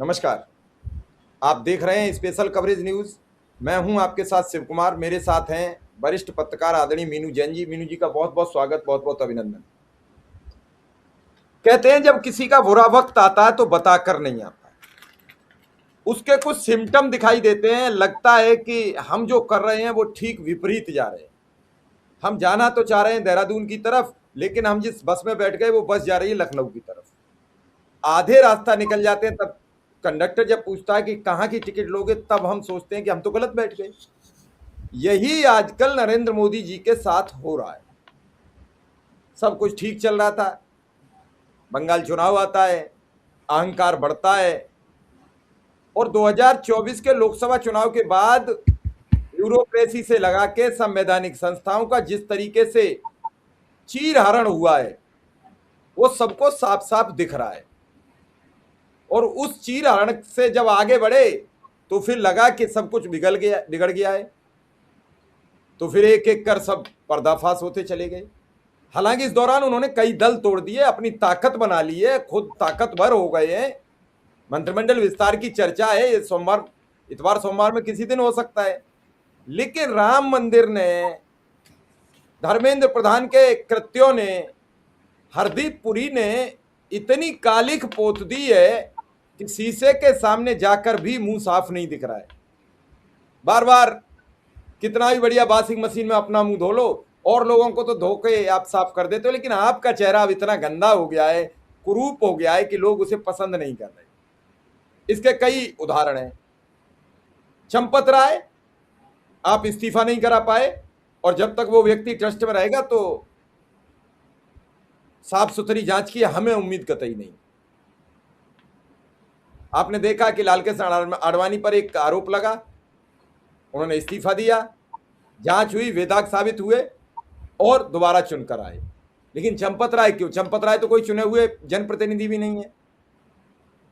नमस्कार। आप देख रहे हैं स्पेशल कवरेज न्यूज। मैं हूं आपके साथ शिव कुमार। मेरे साथ हैं वरिष्ठ पत्रकार आदरणीय मीनू जैन जी। मीनू जी का बहुत बहुत स्वागत, बहुत बहुत अभिनंदन। कहते हैं जब किसी का बुरा वक्त आता है तो बताकर नहीं आता, उसके कुछ सिम्टम दिखाई देते हैं। लगता है कि हम जो कर रहे हैं वो ठीक विपरीत जा रहे हैं। हम जाना तो चाह रहे हैं देहरादून की तरफ, लेकिन हम जिस बस में बैठ गए वो बस जा रही है लखनऊ की तरफ। आधे रास्ता निकल जाते हैं, तब कंडक्टर जब पूछता है कि कहाँ की टिकट लोगे, तब हम सोचते हैं कि हम तो गलत बैठ गए। यही आजकल नरेंद्र मोदी जी के साथ हो रहा है। सब कुछ ठीक चल रहा था, बंगाल चुनाव आता है, अहंकार बढ़ता है, और 2024 के लोकसभा चुनाव के बाद ब्यूरोक्रेसी से लगा के संवैधानिक संस्थाओं का जिस तरीके से चीरहरण हुआ है वो सबको साफ साफ दिख रहा है। और उस चीरहरण से जब आगे बढ़े तो फिर लगा कि सब कुछ बिगड़ गया है, तो फिर एक एक कर सब पर्दाफाश होते चले गए। हालांकि इस दौरान उन्होंने कई दल तोड़ दिए, अपनी ताकत बना ली है, खुद ताकतवर हो गए हैं। मंत्रिमंडल विस्तार की चर्चा है, ये सोमवार इतवार सोमवार में किसी दिन हो सकता है। लेकिन राम मंदिर ने, धर्मेंद्र प्रधान के कृत्यों ने, हरदीप पुरी ने इतनी कालिख पोत दी है कि शीशे के सामने जाकर भी मुंह साफ नहीं दिख रहा है। बार बार कितना भी बढ़िया वॉशिंग मशीन में अपना मुंह धो लो, और लोगों को तो धो के आप साफ कर देते हो, लेकिन आपका चेहरा अब इतना गंदा हो गया है, कुरूप हो गया है कि लोग उसे पसंद नहीं कर रहे। इसके कई उदाहरण हैं। चंपत राय, आप इस्तीफा नहीं करा पाए, और जब तक वो व्यक्ति ट्रस्ट में रहेगा तो साफ सुथरी जांच की हमें उम्मीद कतई नहीं। आपने देखा कि लालकृष्ण आडवाणी पर एक आरोप लगा, उन्होंने इस्तीफा दिया, जांच हुई, वेदाग साबित हुए और दोबारा चुनकर आए। लेकिन चंपत राय क्यों? चंपत राय तो कोई चुने हुए जनप्रतिनिधि भी नहीं है।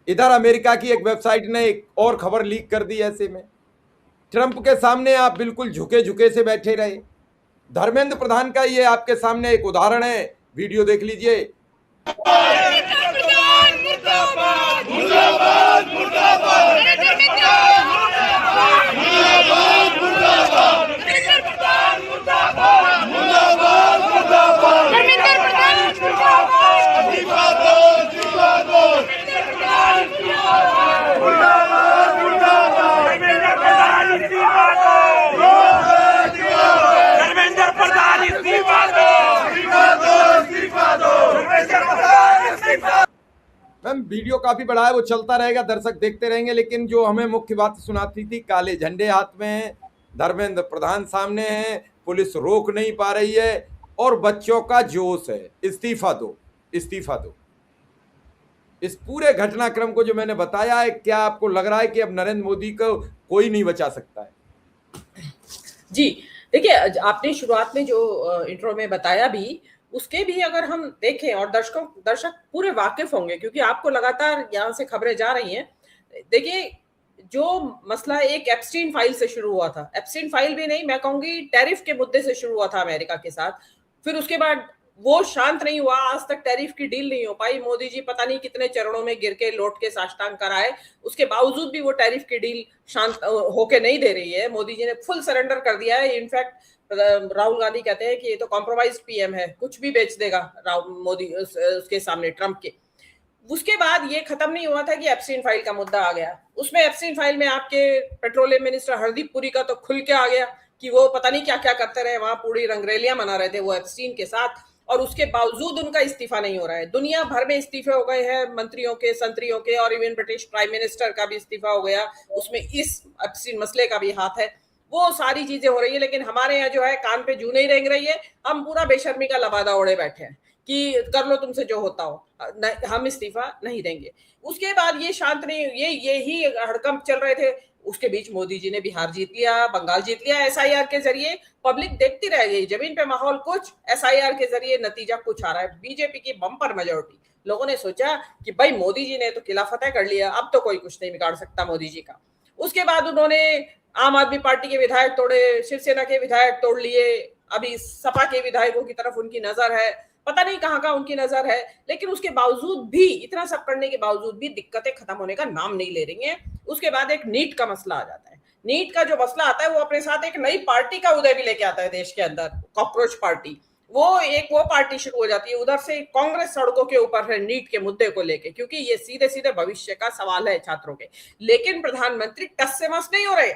इधर अमेरिका की एक वेबसाइट ने एक और खबर लीक कर दी। ऐसे में ट्रंप के सामने आप बिल्कुल झुके झुके से बैठे रहे। धर्मेंद्र प्रधान का ये आपके सामने एक उदाहरण है, वीडियो देख लीजिए। मैम वीडियो काफी बड़ा है, वो चलता रहेगा, दर्शक देखते रहेंगे। लेकिन जो हमें मुख्य बात सुनाती थी, काले झंडे हाथ में हैं, धर्मेंद्र प्रधान सामने हैं, पुलिस रोक नहीं पा रही है, और बच्चों का जोश है, इस्तीफा दो, इस्तीफा दो। इस पूरे घटनाक्रम को जो मैंने बताया है, क्या आपको लग रहा है कि अब नरेंद्र मोदी को कोई नहीं बचा सकता है? जी देखिए, आपने शुरुआत में जो इंट्रो में बताया भी, उसके भी अगर हम देखें, और दर्शक पूरे वाकिफ होंगे क्योंकि आपको लगातार यहाँ से खबरें जा रही हैं। देखिए, जो मसला एक एप्स्टीन फाइल से शुरू हुआ था, एप्स्टीन फाइल भी नहीं, मैं कहूंगी टैरिफ के मुद्दे से शुरू हुआ था अमेरिका के साथ। फिर उसके बाद वो शांत नहीं हुआ, आज तक टैरिफ की डील नहीं हो पाई। मोदी जी पता नहीं कितने चरणों में गिर के लौट के साष्टांग कराए, उसके बावजूद भी वो टैरिफ की डील शांत होके नहीं दे रही है। मोदी जी ने फुल सरेंडर कर दिया है। इनफैक्ट राहुल गांधी कहते हैं कि ये तो कॉम्प्रोमाइज पीएम है, कुछ भी बेच देगा मोदी उसके सामने, ट्रंप के। उसके बाद ये खत्म नहीं हुआ था कि एप्स्टीन फाइल का मुद्दा आ गया। उसमें एप्स्टीन फाइल में आपके पेट्रोलियम मिनिस्टर हरदीप पुरी का तो खुल के आ गया कि वो पता नहीं क्या क्या करते रहे, वहां पूरी रंगरेलियां मना रहे थे वो एप्स्टीन के साथ, और उसके बावजूद उनका इस्तीफा नहीं हो रहा है। दुनिया भर में इस्तीफे हो गए हैं, मंत्रियों के, संतरियों के, और इवन ब्रिटिश प्राइम मिनिस्टर का भी इस्तीफा हो गया। उसमें इस एप्स्टीन मसले का भी हाथ है। वो सारी चीजें हो रही है, लेकिन हमारे यहाँ जो है कान पे जू नहीं रेंग रही है। हम पूरा बेशर्मी का लबादा ओढ़े बैठे हैं कि कर लो तुमसे जो होता हो, हम इस्तीफा नहीं देंगे। उसके बाद ये शांत नहीं, यही हड़कंप चल रहे थे। उसके बीच मोदी जी ने बिहार जीत लिया, बंगाल जीत लिया, एसआईआर के जरिए। पब्लिक देखती रह गई, जमीन पे माहौल कुछ, एसआईआर के जरिए नतीजा कुछ आ रहा है। बीजेपी की बम्पर मेजोरिटी। लोगों ने सोचा कि भाई मोदी जी ने तो किला फतेह कर लिया, अब तो कोई कुछ नहीं बिगाड़ सकता मोदी जी का। उसके बाद उन्होंने आम आदमी पार्टी के विधायक तोड़े, शिवसेना के विधायक तोड़ लिए, अभी सपा के विधायकों की तरफ उनकी नजर है। पता नहीं कहाँ का उनकी नजर है, लेकिन उसके बावजूद भी, इतना सब करने के बावजूद भी दिक्कतें खत्म होने का नाम नहीं ले रही हैं। उसके बाद एक नीट का मसला आ जाता है। नीट का जो मसला आता है वो अपने साथ एक नई पार्टी का उदय भी लेके आता है देश के अंदर, कॉकरोच पार्टी। वो पार्टी शुरू हो जाती है, उधर से कांग्रेस सड़कों के ऊपर है नीट के मुद्दे को लेके, क्योंकि ये सीधे सीधे भविष्य का सवाल है छात्रों के। लेकिन प्रधानमंत्री टस से मस नहीं हो रहे।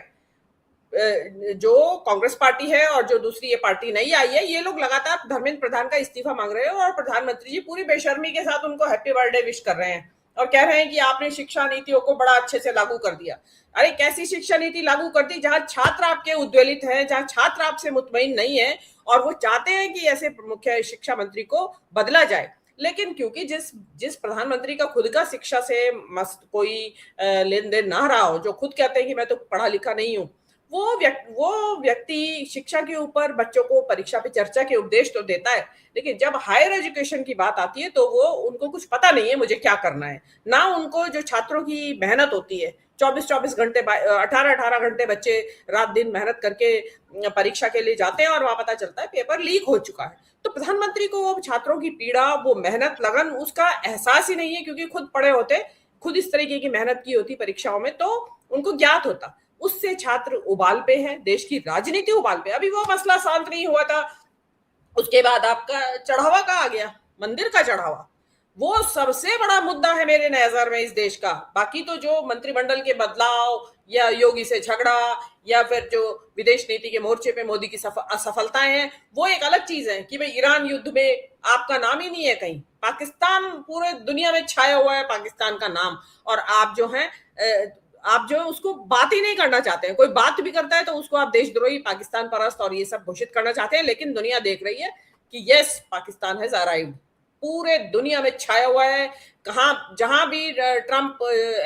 जो कांग्रेस पार्टी है और जो दूसरी ये पार्टी नई आई है, ये लोग लगातार धर्मेंद्र प्रधान का इस्तीफा मांग रहे हैं और प्रधानमंत्री जी पूरी बेशर्मी के साथ उनको हैप्पी बर्थडे विश कर रहे हैं और कह रहे हैं कि आपने शिक्षा नीतियों को बड़ा अच्छे से लागू कर दिया। अरे कैसी शिक्षा नीति लागू कर दी जहां छात्र आपके उद्वेलित हैं, जहां छात्र आपसे मुतमईन नहीं है और वो चाहते हैं कि ऐसे मुख्य शिक्षा मंत्री को बदला जाए। लेकिन क्योंकि जिस प्रधानमंत्री का खुद का शिक्षा से मस्त कोई लेन देन ना रहा हो, जो खुद कहते हैं कि मैं तो पढ़ा लिखा नहीं हूं, वो व्यक्ति शिक्षा के ऊपर बच्चों को परीक्षा पे चर्चा के उपदेश तो देता है, लेकिन जब हायर एजुकेशन की बात आती है तो वो उनको कुछ पता नहीं है मुझे क्या करना है। ना उनको जो छात्रों की मेहनत होती है, 24-24 घंटे 18-18 घंटे बच्चे रात दिन मेहनत करके परीक्षा के लिए जाते हैं और वहां पता चलता है पेपर लीक हो चुका है। तो प्रधानमंत्री को वो छात्रों की पीड़ा, वो मेहनत लगन, उसका एहसास ही नहीं है, क्योंकि खुद पढ़े होते, खुद इस तरीके की मेहनत की होती परीक्षाओं में तो उनको ज्ञात होता। उससे छात्र उबाल पे है, देश की राजनीति उबाल पे। अभी वो मसला शांत नहीं हुआ था, उसके बाद आपका चढ़ावा का आ गया, मंदिर का चढ़ावा। वो सबसे बड़ा मुद्दा है मेरे नजर में इस देश का। बाकी तो जो मंत्रिमंडल के बदलाव या योगी से झगड़ा या फिर जो विदेश नीति के मोर्चे पे मोदी की असफलताएं हैं, वो एक अलग चीज है कि भाई ईरान युद्ध में आपका नाम ही नहीं है कहीं। पाकिस्तान पूरे दुनिया में छाया हुआ है, पाकिस्तान का नाम, और आप जो उसको बात ही नहीं करना चाहते हैं। कोई बात भी करता है तो उसको आप देशद्रोही, पाकिस्तान परस्त और ये सब घोषित करना चाहते हैं। लेकिन दुनिया देख रही है कि यस, पाकिस्तान हैज अराइव्ड, पूरे दुनिया में छाया हुआ है। कहां जहां भी ट्रंप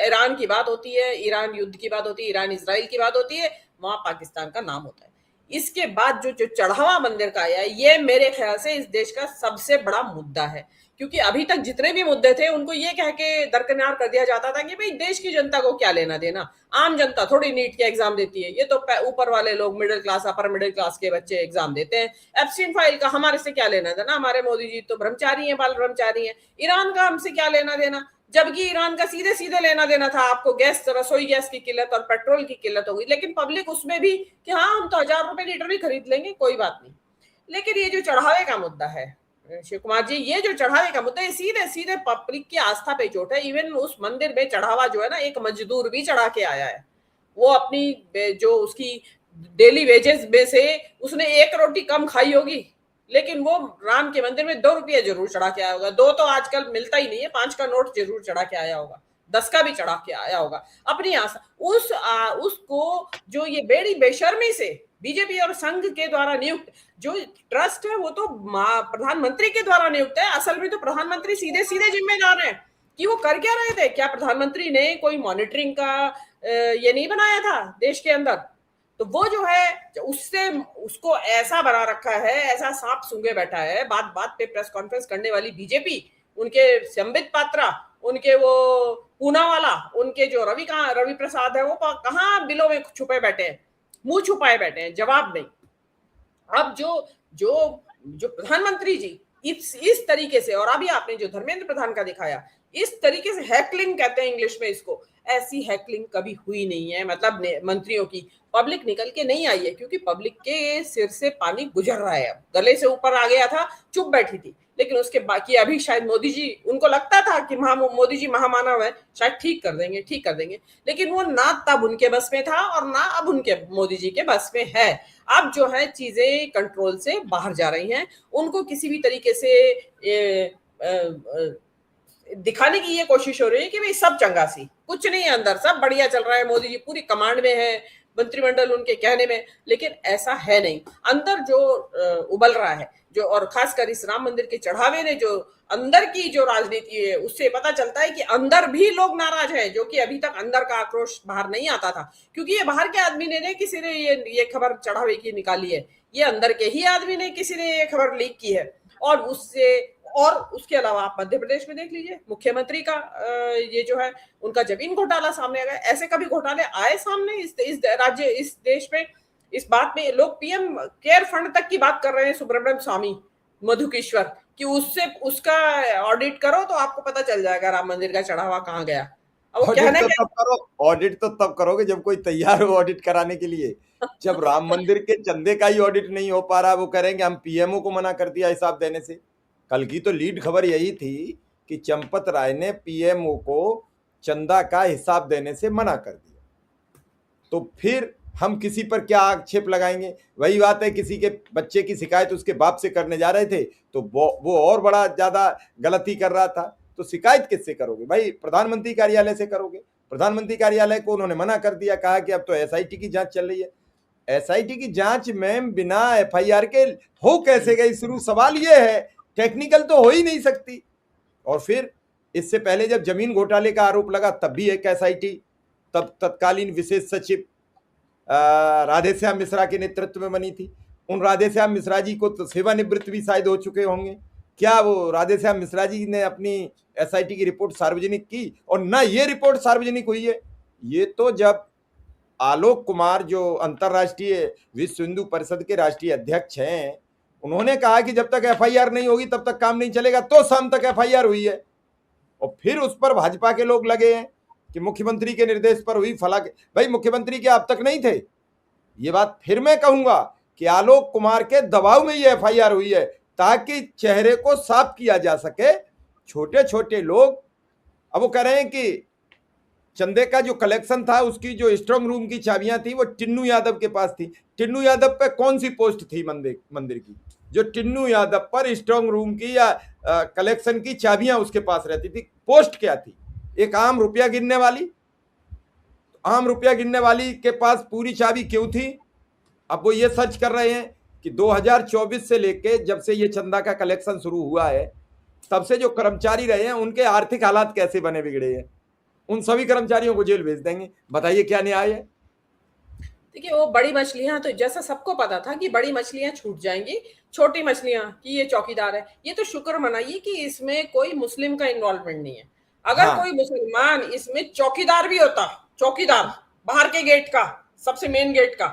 ईरान की बात होती है, ईरान युद्ध की बात होती है, ईरान इजराइल की बात होती है, वहां पाकिस्तान का नाम होता है। इसके बाद जो चढ़ावा मंदिर का आया है, ये मेरे ख्याल से इस देश का सबसे बड़ा मुद्दा है। क्योंकि अभी तक जितने भी मुद्दे थे उनको ये कह के दरकिनार कर दिया जाता था कि भाई देश की जनता को क्या लेना देना, आम जनता थोड़ी नीट के एग्जाम देती है, ये तो ऊपर वाले लोग, middle class, upper middle class के बच्चे एग्जाम देते हैं। एब्स्टीन फाइल का हमारे से क्या लेना देना, हमारे मोदी जी तो ब्रह्मचारी हैं, बाल ब्रह्मचारी हैं। ईरान का हमसे क्या लेना देना, जबकि ईरान का सीधे सीधे लेना देना था आपको गैस, रसोई गैस की किल्लत और पेट्रोल की किल्लत हो गई। लेकिन पब्लिक उसमें भी कि हाँ हम तो 1000 रुपए लीटर भी खरीद लेंगे, कोई बात नहीं। लेकिन ये जो चढ़ावे का मुद्दा है शिव कुमार जी, ये जो चढ़ावे का मुद्दा है, सीधे सीधे पब्लिक की आस्था पे चोट है। इवन उस मंदिर में चढ़ावा जो है ना, एक मजदूर भी चढ़ा के आया है। वो अपनी जो उसकी डेली वेजेस में से उसने 1 रोटी कम खाई होगी, लेकिन वो राम के मंदिर में 2 रुपये जरूर चढ़ा के आया होगा। 2 तो आजकल मिलता ही नहीं है, 5 का नोट जरूर चढ़ा के आया होगा, 10 का भी चढ़ा के आया होगा अपनी आस्था। उसको जो ये बेड़ी बेशर्मी से बीजेपी और संघ के द्वारा नियुक्त जो ट्रस्ट है, वो तो प्रधानमंत्री के द्वारा नियुक्त है। असल में तो प्रधानमंत्री सीधे सीधे जिम्मेदार है कि वो कर क्या रहे थे। क्या प्रधानमंत्री ने कोई मॉनिटरिंग का ये नहीं बनाया था देश के अंदर? तो वो जो है उससे उसको ऐसा बना रखा है, ऐसा सांप सूंघे बैठा है। बात बात पे प्रेस कॉन्फ्रेंस करने वाली बीजेपी, उनके संबित पात्रा, उनके वो पूनावाला, उनके जो रवि प्रसाद है, वो कहाँ बिलों में छुपे बैठे हैं, मुंह छुपाए बैठे हैं, जवाब नहीं। अब जो प्रधानमंत्री जी इस तरीके से, और अभी आपने जो धर्मेंद्र प्रधान का दिखाया, इस तरीके से हैकलिंग कहते हैं इंग्लिश में इसको, ऐसी हैकलिंग कभी हुई नहीं है। मतलब मंत्रियों की पब्लिक निकल के नहीं आई है, क्योंकि पब्लिक के सिर से पानी गुजर रहा है, अब गले से ऊपर आ गया था, चुप बैठी थी। लेकिन उसके बाकी अभी शायद मोदी जी, उनको लगता था कि मोदी जी महामानव है, शायद ठीक कर देंगे, लेकिन वो ना तब उनके बस में था और ना अब उनके मोदी जी के बस में है। अब जो है चीजें कंट्रोल से बाहर जा रही हैं। उनको किसी भी तरीके से दिखाने की ये कोशिश हो रही है कि भाई सब चंगासी, कुछ नहीं है अंदर, सब बढ़िया चल रहा है, मोदी जी पूरी कमांड में है, मंत्रिमंडल उनके कहने में। लेकिन ऐसा है नहीं। अंदर जो उबल रहा है, जो, और खासकर इस राम मंदिर के चढ़ावे ने जो अंदर की जो राजनीति है, उससे पता चलता है कि अंदर भी लोग नाराज हैं, जो कि अभी तक अंदर का आक्रोश बाहर नहीं आता था। क्योंकि ये बाहर के आदमी ने किसी ने ये खबर चढ़ावे की निकाली है, ये अंदर के ही आदमी ने किसी ने ये खबर लीक की है। और उसके अलावा आप मध्य प्रदेश में देख लीजिए, मुख्यमंत्री का ये जो है उनका जमीन घोटाला सामने आ गया। ऐसे कभी घोटाले आए सामने इस देश में? इस बात में लोग पीएम केयर फंड तक की बात कर रहे हैं, सुब्रमण्यम स्वामी, मधुकेश्वर, कि उससे उसका ऑडिट करो तो आपको पता चल जाएगा राम मंदिर का चढ़ावा कहाँ गया। अब वो ऑडिट कहना तो क्या। तब करो, ऑडिट तो तब करोगे जब कोई तैयार हो ऑडिट कराने के लिए। जब राम मंदिर के चंदे का ही ऑडिट नहीं हो पा रहा, वो करेंगे हम पीएमओ को मना कर दिया हिसाब देने से। कल की तो लीड खबर यही थी कि चंपत राय ने पीएमओ को चंदा का हिसाब देने से मना कर दिया। तो फिर हम किसी पर क्या आक्षेप लगाएंगे? वही बात है, किसी के बच्चे की शिकायत उसके बाप से करने जा रहे थे तो वो और बड़ा ज्यादा गलती कर रहा था, तो शिकायत किससे करोगे भाई? प्रधानमंत्री कार्यालय से करोगे। प्रधानमंत्री कार्यालय को उन्होंने मना कर दिया, कहा कि अब तो एसआईटी की जांच चल रही है। एसआईटी की जांच में बिना एफआईआर के हो कैसे गई शुरू? सवाल ये है, टेक्निकल तो हो ही नहीं सकती। और फिर इससे पहले जब जमीन घोटाले का आरोप लगा तब भी एक एसआईटी, तब तत्कालीन विशेष सचिव राधेश्याम मिश्रा के नेतृत्व में बनी थी। उन राधेश्याम मिश्रा जी को तो सेवानिवृत्त भी शायद हो चुके होंगे। क्या वो राधेश्याम मिश्रा जी ने अपनी एसआईटी की रिपोर्ट सार्वजनिक की? और ना ये रिपोर्ट सार्वजनिक हुई है। ये तो जब आलोक कुमार जो अंतर्राष्ट्रीय विश्व हिंदू परिषद के राष्ट्रीय अध्यक्ष हैं, उन्होंने कहा कि जब तक एफआईआर नहीं होगी तब तक काम नहीं चलेगा, तो शाम तक एफआईआर हुई है। और फिर उस पर भाजपा के लोग लगे हैं कि मुख्यमंत्री के निर्देश पर हुई फला के। भाई मुख्यमंत्री क्या अब तक नहीं थे? ये बात फिर मैं कहूंगा कि आलोक कुमार के दबाव में ये एफआईआर हुई है ताकि चेहरे को साफ किया जा सके। छोटे छोटे लोग अब वो कह रहे हैं कि चंदे का जो कलेक्शन था उसकी जो स्ट्रांग रूम की चाबियां थी वो टिन्नू यादव के पास थी। टिन्नू यादव पे कौन सी पोस्ट थी मंदिर की जो टिन्नू यादव पर स्ट्रांग रूम की या कलेक्शन की चाबियां उसके पास रहती थी? पोस्ट क्या थी? एक आम रुपया गिनने वाली। आम रुपया गिनने वाली के पास पूरी चाबी क्यों थी? अब वो ये सर्च कर रहे हैं कि 2024 से लेके जब से ये चंदा का कलेक्शन शुरू हुआ है तब से जो कर्मचारी रहे हैं उनके आर्थिक हालात कैसे बने बिगड़े हैं। उन सभी कर्मचारियों को जेल भेज देंगे। बताइए क्या न्याय है? देखिए वो बड़ी मछलियां तो जैसा सबको पता था कि बड़ी मछलियां छूट जाएंगी, छोटी मछलियां कि ये चौकीदार है। ये तो शुक्र मनाइए कि इसमें कोई मुस्लिम का इन्वॉल्वमेंट नहीं है। अगर हाँ कोई मुसलमान इसमें चौकीदार भी होता, चौकीदार बाहर के गेट का, सबसे मेन गेट का,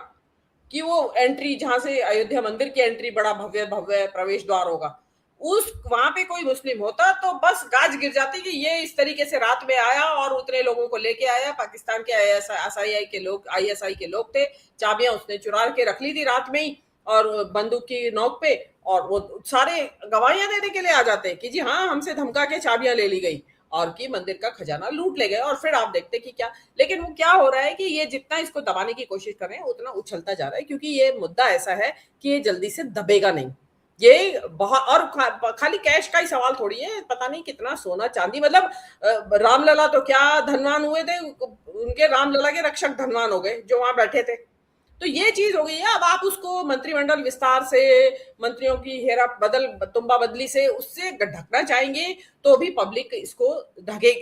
कि वो एंट्री जहां से अयोध्या मंदिर की एंट्री बड़ा भव्य भव्य प्रवेश द्वार होगा, उस वहां पे कोई मुस्लिम होता तो बस गाज गिर जाती कि ये इस तरीके से रात में आया और उतने लोगों को लेके आया। पाकिस्तान के आईएसआई के लोग, आईएसआई के लोग थे, चाबियां उसने चुरा के रख ली थी रात में ही और बंदूक की नोक पे, और वो सारे गवाहियां देने के लिए आ जाते कि जी हाँ हमसे धमका के चाबियां ले ली गई और कि मंदिर का खजाना लूट ले गए। और फिर आप देखते कि क्या, लेकिन वो क्या हो रहा है कि ये जितना इसको दबाने की कोशिश कर रहे हैं उतना उछलता जा रहा है, क्योंकि ये मुद्दा ऐसा है कि ये जल्दी से दबेगा नहीं। ये बहुत, और खाली कैश का ही सवाल थोड़ी है, पता नहीं कितना सोना चांदी, मतलब रामलला तो क्या धनवान हुए थे, उनके रामलला के रक्षक धनवान हो गए जो वहां बैठे थे। तो ये चीज हो गई है। अब आप उसको मंत्रिमंडल विस्तार से, मंत्रियों की हेरा बदल तुम्बा बदली से उससे ढकना चाहेंगे तो भी पब्लिक इसको ढके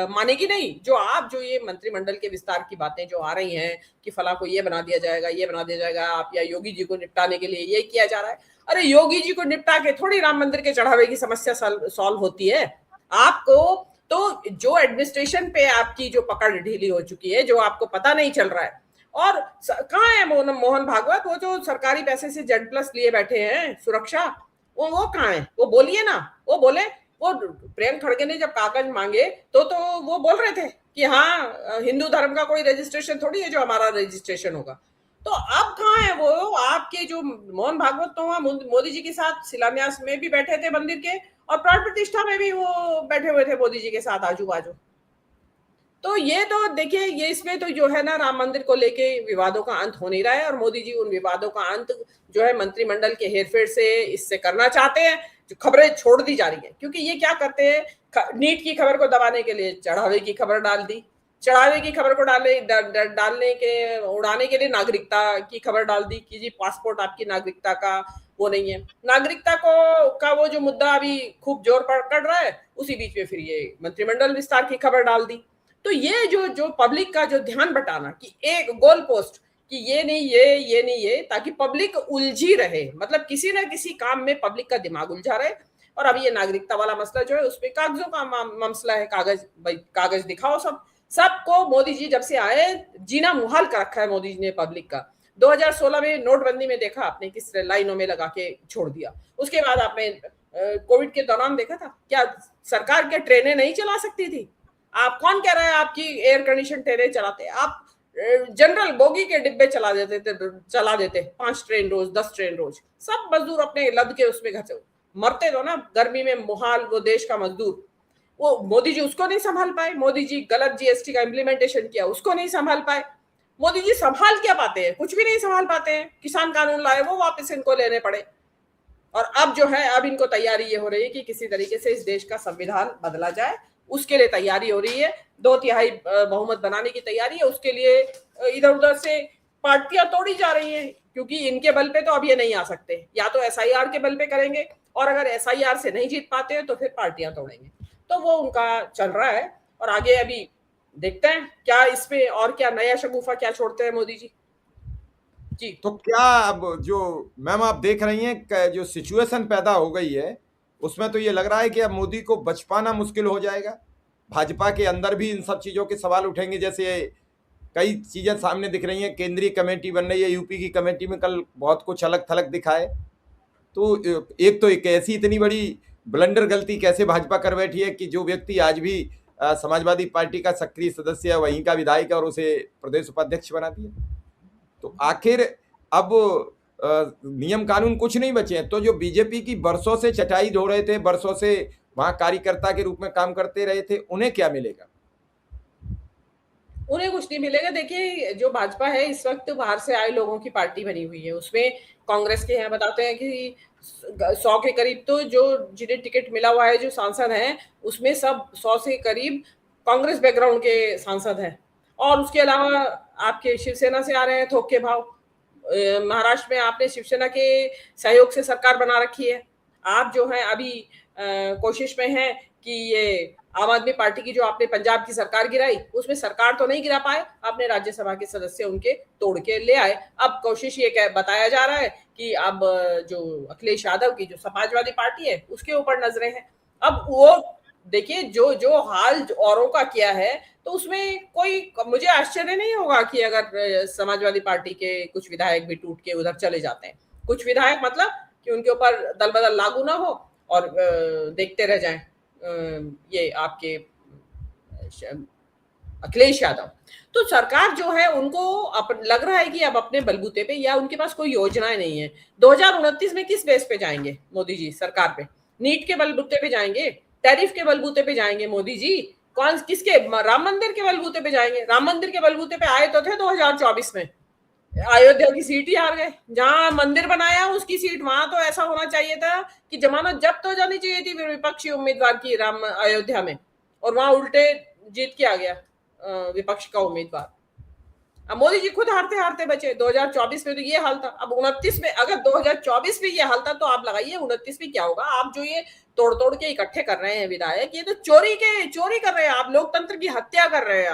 मानेगी नहीं। जो ये मंत्रिमंडल के विस्तार की बातें जो आ रही हैं कि फला को ये बना दिया जाएगा, ये बना दिया जाएगा, आप या योगी जी को निपटाने के लिए ये किया जा रहा है। अरे योगी जी को निपटा के थोड़ी राम मंदिर के चढ़ावे की समस्या सॉल्व होती है। आपको तो जो एडमिनिस्ट्रेशन पे आपकी जो पकड़ ढीली हो चुकी है, जो आपको पता नहीं चल रहा है। और कहाँ है मोहन भागवत, वो जो सरकारी पैसे से जेड प्लस लिए बैठे हैं सुरक्षा, वो कहाँ है? वो बोलिए ना, वो बोले। वो प्रियंक खड़गे ने जब कागज मांगे तो वो बोल रहे थे कि हाँ हिंदू धर्म का कोई रजिस्ट्रेशन थोड़ी है जो हमारा रजिस्ट्रेशन होगा। तो अब कहाँ है वो? आपके जो मोहन भागवत तो वहां मोदी जी के साथ शिलान्यास में भी बैठे थे मंदिर के, और प्राण प्रतिष्ठा में भी वो बैठे हुए थे मोदी जी के साथ आजू बाजू। तो ये तो देखिए, ये इसमें तो जो है ना राम मंदिर को लेके विवादों का अंत हो नहीं रहा है, और मोदी जी उन विवादों का अंत जो है मंत्रिमंडल के हेरफेर से इससे करना चाहते हैं। जो खबरें छोड़ दी जा रही है, क्योंकि ये क्या करते हैं, नीट की खबर को दबाने के लिए चढ़ावे की खबर डाल दी, चढ़ावे की खबर को डालने के उड़ाने के लिए नागरिकता की खबर डाल दी कि जी पासपोर्ट आपकी नागरिकता का वो नहीं है। नागरिकता का वो जो मुद्दा अभी खूब जोर पकड़ रहा है, उसी बीच में फिर ये मंत्रिमंडल विस्तार की खबर डाल दी। तो ये जो पब्लिक का जो ध्यान बटाना कि एक गोल पोस्ट कि ये नहीं ये नहीं ये, ताकि पब्लिक उलझी रहे, मतलब किसी ना किसी काम में पब्लिक का दिमाग उलझा रहे। और अब ये नागरिकता वाला मसला जो है उसपे कागजों का मसला है, कागज भाई कागज दिखाओ। सबको मोदी जी जब से आए जीना मुहाल कर रखा है मोदी जी ने पब्लिक का। 2016 में नोटबंदी में देखा आपने किस लाइनों में लगा के छोड़ दिया। उसके बाद आपने कोविड के दौरान देखा था क्या? सरकार क्या ट्रेनें नहीं चला सकती थी? आप कौन कह रहा है आपकी एयर कंडीशन ट्रेनें चलाते? आप जनरल बोगी के डिब्बे चला देते 5 ट्रेन रोज, 10 ट्रेन रोज, सब मजदूर अपने लद के उसमें घर से मरते तो ना गर्मी में मुहाल, वो देश का मजदूर। वो मोदी जी उसको नहीं संभाल पाए, मोदी जी गलत जीएसटी का इम्प्लीमेंटेशन किया, उसको नहीं संभाल पाए। मोदी जी संभाल क्या पाते हैं? कुछ भी नहीं संभाल पाते हैं। किसान कानून लाए, वो वापस इनको लेने पड़े। और अब जो है, अब इनको तैयारी ये हो रही है कि किसी तरीके से इस देश का संविधान बदला जाए, उसके लिए तैयारी हो रही है। 2/3 बहुमत बनाने की तैयारी है, उसके लिए इधर उधर से पार्टियां तोड़ी जा रही हैं, क्योंकि इनके बल पे तो अब ये नहीं आ सकते। या तो एसआईआर के बल पे करेंगे, और अगर एसआईआर से नहीं जीत पाते हैं तो फिर पार्टियां तोड़ेंगे। तो वो उनका चल रहा है, और आगे अभी देखते हैं क्या इसमें और क्या नया शगुफा क्या छोड़ते हैं मोदी जी। जी तो क्या अब जो मैम आप देख रही हैं जो सिचुएशन पैदा हो गई है, उसमें तो ये लग रहा है कि अब मोदी को बच पाना मुश्किल हो जाएगा। भाजपा के अंदर भी इन सब चीज़ों के सवाल उठेंगे। जैसे कई चीज़ें सामने दिख रही हैं, केंद्रीय कमेटी बन रही है, यूपी की कमेटी में कल बहुत कुछ अलग थलग दिखाए। तो एक तो एक ऐसी इतनी बड़ी ब्लंडर गलती कैसे भाजपा कर बैठी है कि जो व्यक्ति आज भी समाजवादी पार्टी का सक्रिय सदस्य है, वहीं का विधायक है, और उसे प्रदेश उपाध्यक्ष बना दिया। तो आखिर अब नियम कानून कुछ नहीं बचे हैं। तो जो बीजेपी की बरसों से चटाई धो रहे थे, बरसों से वहां कार्यकर्ता के रूप में काम करते रहे थे, उन्हें क्या मिलेगा? उन्हें कुछ नहीं मिलेगा। देखिए, जो भाजपा है इस वक्त बाहर से आए लोगों की पार्टी बनी हुई है। उसमें कांग्रेस के यहाँ बताते हैं कि 100 के करीब तो जो जिन्हें टिकट मिला हुआ है, जो सांसद हैं, उसमें सब 100 से करीब कांग्रेस बैकग्राउंड के सांसद हैं। और उसके अलावा आपके शिवसेना से आ रहे हैं थोक के भाव। महाराष्ट्र में आपने शिवसेना के सहयोग से सरकार बना रखी है। आप जो है अभी कोशिश में है कि ये आम आदमी पार्टी की जो आपने पंजाब की सरकार गिराई, उसमें सरकार तो नहीं गिरा पाए, आपने राज्यसभा के सदस्य उनके तोड़ के ले आए। अब कोशिश ये बताया जा रहा है कि अब जो अखिलेश यादव की जो समाजवादी पार्टी है, उसके ऊपर नजरें हैं। अब वो देखिए, जो जो हाल औरों का किया है, तो उसमें कोई मुझे आश्चर्य नहीं होगा कि अगर समाजवादी पार्टी के कुछ विधायक भी टूट के उधर चले जाते हैं। कुछ विधायक मतलब कि उनके ऊपर दल बदल लागू ना हो और देखते रह जाएं ये आपके अखिलेश यादव। तो सरकार जो है उनको लग रहा है कि अब अपने बलबूते पे, या उनके पास कोई योजनाएं नहीं है। 2029 में किस बेस पे जाएंगे मोदी जी सरकार पे? नीट के बलबूते पे जाएंगे? टैरिफ के बलबूते पे जाएंगे मोदी जी? कौन किसके? राम मंदिर के बलबूते पे जाएंगे? राम मंदिर के बलबूते पे आए तो थे 2024 में, अयोध्या की सीट ही हार गए। जहां मंदिर बनाया उसकी सीट, वहां तो ऐसा होना चाहिए था कि जमानत जब्त हो जानी चाहिए थी विपक्षी उम्मीदवार की राम अयोध्या में, और वहां उल्टे जीत के आ गया विपक्ष का उम्मीदवार। अब मोदी जी खुद हारते हारते बचे। 2024 में तो ये हाल था। अब 29 में, अगर 2024 में ये हाल था, तो आप लगाइए 29 में क्या होगा। आप जो ये तोड़ तोड़ के इकट्ठे कर रहे हैं विधायक, ये तो चोरी कर रहे हैं आप। लोकतंत्र की हत्या कर रहे हैं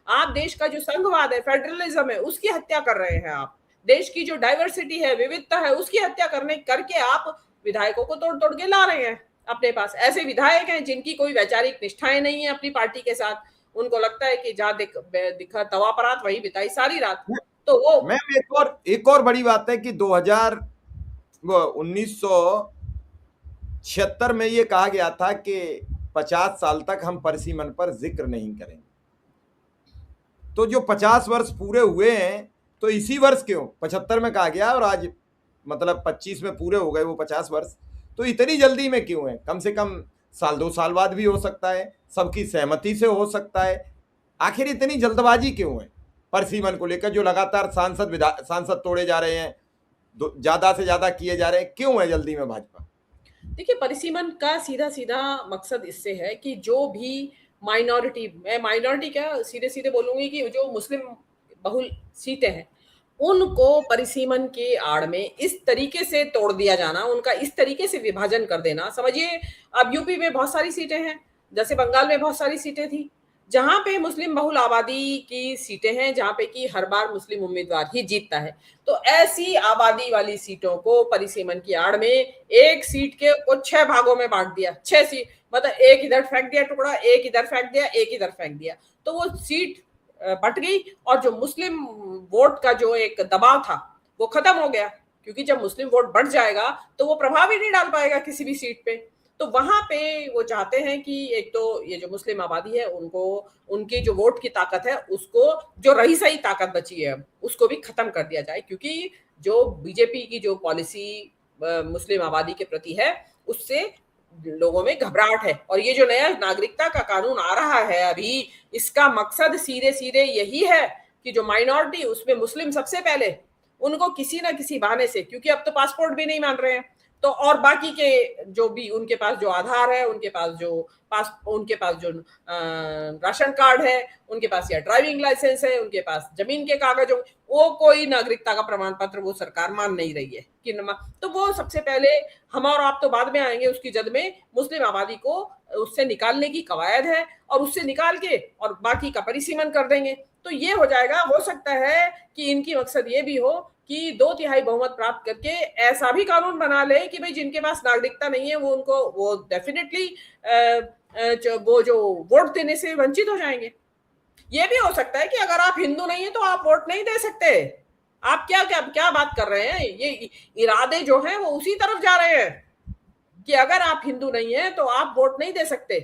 आप देश का जो संघवाद है, फेडरलिज्म है, उसकी हत्या कर रहे हैं आप। देश की जो डाइवर्सिटी है, विविधता है, उसकी हत्या करके आप विधायकों को तोड़ तोड़ के ला रहे हैं अपने पास। ऐसे विधायक हैं जिनकी कोई वैचारिक निष्ठाएं नहीं है अपनी पार्टी के साथ। उनको लगता है कि जहां दिखा तवा परात वही बिताई सारी रात। तो वो मैम एक और बड़ी बात है कि 1976 में ये कहा गया था कि 50 साल तक हम परिसीमन पर जिक्र नहीं करेंगे। तो जो 50 वर्ष पूरे हुए हैं, तो इसी वर्ष क्यों 75 में कहा गया, और आज मतलब 25 में पूरे हो गए वो 50 वर्ष। तो इतनी जल्दी में क्यों है? कम से कम साल 2 साल बाद भी हो सकता है, सबकी सहमति से हो सकता है। आखिर इतनी जल्दबाजी क्यों है परिसीमन को लेकर? जो लगातार सांसद तोड़े जा रहे हैं, ज्यादा से ज्यादा किए जा रहे हैं, क्यों है जल्दी में भाजपा? देखिए, परिसीमन का सीधा सीधा मकसद इससे है कि जो भी माइनॉरिटी, मैं माइनॉरिटी क्या सीधे सीधे बोलूंगी कि जो मुस्लिम बहुल सीटें हैं, उनको परिसीमन के आड़ में इस तरीके से तोड़ दिया जाना, उनका इस तरीके से विभाजन कर देना। समझिए, अब यूपी में बहुत सारी सीटें हैं, जैसे बंगाल में बहुत सारी सीटें थी, जहां पे मुस्लिम बहुल आबादी की सीटें हैं, जहां पे कि हर बार मुस्लिम उम्मीदवार ही जीतता है। तो ऐसी आबादी वाली सीटों को परिसीमन की आड़ में एक सीट के को 6 भागों में बांट दिया। 6 सीट मतलब एक इधर फेंक दिया टुकड़ा, एक इधर फेंक दिया, एक इधर फेंक दिया, तो वो सीट बट गई। और जो मुस्लिम वोट का जो एक दबाव था वो खत्म हो गया। क्योंकि जब मुस्लिम वोट बढ़ जाएगा तो वो प्रभाव ही नहीं डाल पाएगा किसी भी सीट पे। तो वहां पे वो चाहते हैं कि एक तो ये जो मुस्लिम आबादी है उनको, उनकी जो वोट की ताकत है उसको, जो रही सही ताकत बची है उसको भी खत्म कर दिया जाए, क्योंकि जो बीजेपी की जो पॉलिसी मुस्लिम आबादी के प्रति है उससे लोगों में घबराहट है। और ये जो नया नागरिकता का कानून आ रहा है अभी, इसका मकसद सीधे सीधे यही है कि जो माइनॉरिटी, उसमें मुस्लिम सबसे पहले, उनको किसी ना किसी बहाने से, क्योंकि अब तो पासपोर्ट भी नहीं मान रहे हैं, तो और बाकी के जो भी उनके पास जो आधार है, उनके पास जो राशन कार्ड है, उनके पास या ड्राइविंग लाइसेंस है, उनके पास जमीन के कागज हो, वो कोई नागरिकता का प्रमाण पत्र वो सरकार मान नहीं रही है कि तो वो सबसे पहले, हम और आप तो बाद में आएंगे उसकी जद में, मुस्लिम आबादी को उससे निकालने की कवायद है, और उससे निकाल के और बाकी का परिसीमन कर देंगे। तो ये हो जाएगा। हो सकता है कि इनकी मकसद ये भी हो कि 2/3 बहुमत प्राप्त करके ऐसा भी कानून बना ले कि भाई जिनके पास नागरिकता नहीं है वो, उनको वो डेफिनेटली वो जो वोट देने से वंचित हो जाएंगे। ये भी हो सकता है कि अगर आप हिंदू नहीं है तो आप वोट नहीं दे सकते। आप क्या क्या क्या बात कर रहे हैं? ये इरादे जो हैं वो उसी तरफ जा रहे हैं कि अगर आप हिंदू नहीं है तो आप वोट नहीं दे सकते।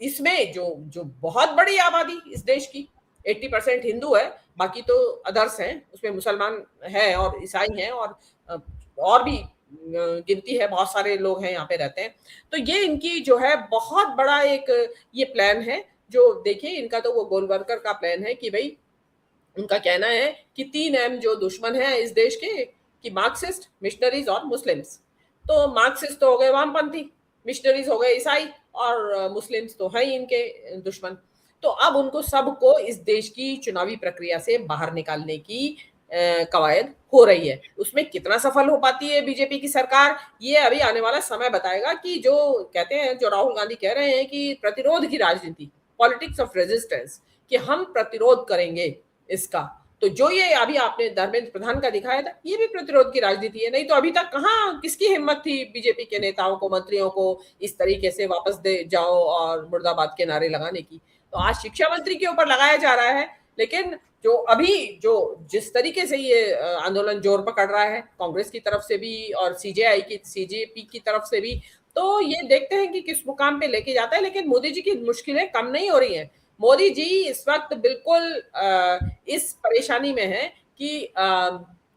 इसमें जो जो बहुत बड़ी आबादी इस देश की 80% हिंदू है, बाकी तो अदर्स हैं, उसमें मुसलमान है और ईसाई हैं और भी गिनती है, बहुत सारे लोग हैं यहाँ पे रहते हैं। तो ये इनकी जो है बहुत बड़ा एक ये प्लान है। जो देखिए इनका तो वो गोलवरकर का प्लान है कि भाई उनका कहना है कि 3M जो दुश्मन है इस देश के, कि मार्क्सिस्ट, मिशनरीज और मुस्लिम्स। तो मार्क्सिस्ट तो हो गए वामपंथी, मिशनरीज हो गए ईसाई, और मुस्लिम्स तो हैं ही इनके दुश्मन। तो अब उनको सबको इस देश की चुनावी प्रक्रिया से बाहर निकालने की कवायद हो रही है। उसमें कितना सफल हो पाती है बीजेपी की सरकार, ये अभी आने वाला समय बताएगा। कि जो कहते हैं, जो राहुल गांधी कह रहे हैं कि प्रतिरोध की राजनीति, पॉलिटिक्स ऑफ रेजिस्टेंस, कि हम प्रतिरोध करेंगे इसका, तो जो ये अभी आपने धर्मेंद्र प्रधान का दिखाया था, ये भी प्रतिरोध की राजनीति है। नहीं तो अभी तक कहाँ किसकी हिम्मत थी बीजेपी के नेताओं को, मंत्रियों को इस तरीके से वापस दे जाओ और मुर्दाबाद के नारे लगाने की। तो आज शिक्षा मंत्री के ऊपर लगाया जा रहा है, लेकिन जो अभी जो जिस तरीके से ये आंदोलन जोर पकड़ रहा है कांग्रेस की तरफ से भी और सीजेपी की तरफ से भी, तो ये देखते हैं कि किस मुकाम पे लेके जाता है। लेकिन मोदी जी की मुश्किलें कम नहीं हो रही हैं। मोदी जी इस वक्त बिल्कुल इस परेशानी में है कि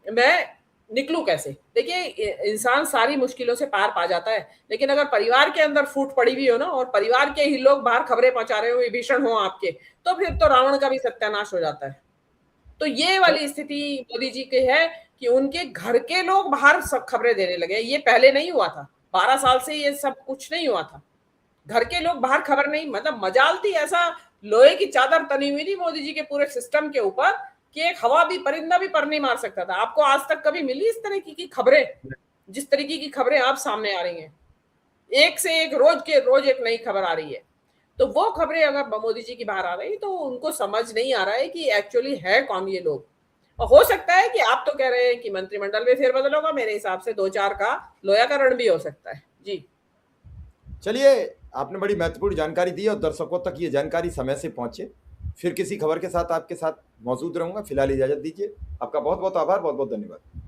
मैं निकलूं कैसे। देखिए इंसान सारी मुश्किलों से पार पा जाता है, लेकिन अगर परिवार के अंदर फूट पड़ी हुई हो ना, और परिवार के ही लोग बाहर खबरें पहुंचा रहे हो, विभीषण हो आपके, तो फिर तो रावण का भी सत्यानाश हो जाता है। तो ये वाली स्थिति मोदी जी की है कि उनके घर के लोग बाहर सब खबरें देने लगे। ये पहले नहीं हुआ था, 12 साल से ये सब कुछ नहीं हुआ था। घर के लोग बाहर खबर नहीं, मतलब मजाल थी, ऐसा लोहे की चादर तनी हुई थी मोदी जी के पूरे सिस्टम के ऊपर कि एक हवा भी, परिंदा भी पर नहीं मार सकता था। आपको आज तक कभी मिली इस तरह की खबरें, जिस तरीके की खबरें आप सामने आ रही हैं? एक से एक, रोज एक नई खबर आ रही है। तो वो खबरें अगर मोदी जी की बाहर आ रही, तो उनको समझ नहीं आ रहा है कि एक्चुअली है कौन ये लोग। और हो सकता है कि आप तो कह रहे हैं कि मंत्रिमंडल में फेरबदल होगा, मेरे हिसाब से 2-4 का लोया का रण भी हो सकता है। जी चलिए, आपने बड़ी महत्वपूर्ण जानकारी दी और दर्शकों तक ये जानकारी समय से पहुंचे। फिर किसी खबर के साथ आपके साथ मौजूद रहूंगा। फिलहाल इजाजत दीजिए। आपका बहुत बहुत आभार, बहुत बहुत धन्यवाद।